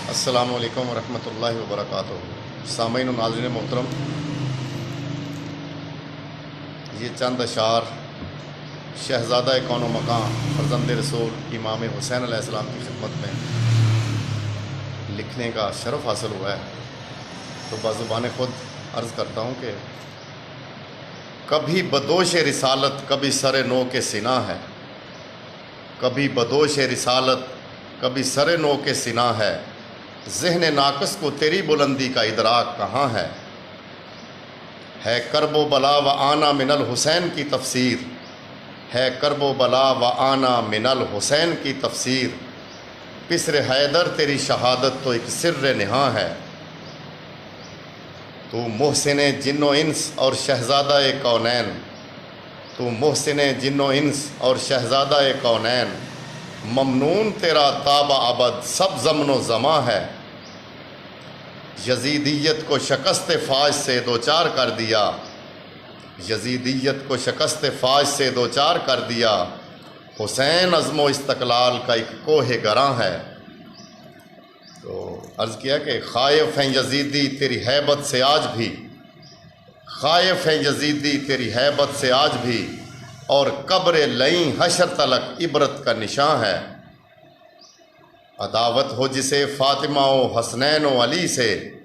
अस्सलामु अलैकुम वरहमतुल्लाहि वबरकातुहू। सामईन व नाज़रीन मोहतरम, ये चंद अशार शहज़ादा कौन व मकाम फ़र्ज़ंद रसूल इमाम हुसैन अलैहिस्सलाम की खिदमत में लिखने का शरफ़ हासिल हुआ है। तो बाज़ुबान ख़ुद अर्ज़ करता हूँ कि कभी बदोश रिसालत कभी सरे नो के सिना है, कभी बदोश रिसालत कभी सरे नो के सिना है। ज़हन नाक़िस को तेरी बुलंदी का इदराक कहाँ है करबो बला व आना मिनल हुसैन की तफसीर, है करबो बला व आना मिनल हुसैन की तफसीर। पिसर हैदर तेरी शहादत तो एक सिर्र निहा है। तू मोहसिन जिन्नो इंस और शहज़ादा कौनैन, तू मोहसिन जिन्नो इंस और शहज़ादा कौनैन। ममनून तेरा ताबा अबद सब ज़मनो ज़मा है। यजीदियत को शिकस्त फ़ाज से दो चार कर दिया, यजीदियत को शिकस्त फ़ाज से दो चार कर दिया। हुसैन अज़्मो इस्तक़लाल का एक कोहे गरां है। तो अर्ज़ किया कि ख़ाइफ़ हैं यजीदी तेरी हैबत से आज भी, ख़ाइफ़ हैं यजीदी तेरी हैबत से आज भी। और कब्र लई हशर तलक इबरत का निशान है। अदावत हो जिसे फ़ातिमा व हसनैन व अली से,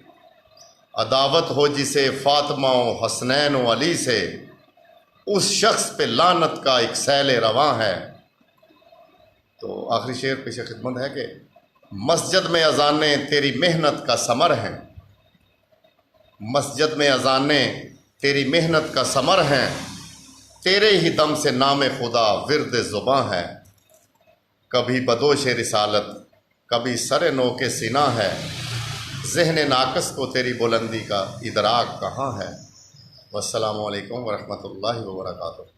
अदावत हो जिसे फ़ातिमा व हसनैन व अली से। उस शख्स पे लानत का एक सैल रवां है। तो आखिरी शेर पेश खिदमत है कि मस्जिद में अज़ानें तेरी मेहनत का समर हैं, मस्जिद में अज़ानें तेरी मेहनत का समर हैं। तेरे ही दम से नाम खुदा विर्द ज़ुबां है। कभी बदोश रिसालत कभी सरे नो के सिना है। ज़हन नाक़िस को तेरी बुलंदी का इदराक कहाँ है। वस्सलामु अलैकुम वरहमतुल्लाहि वबरकातुहू।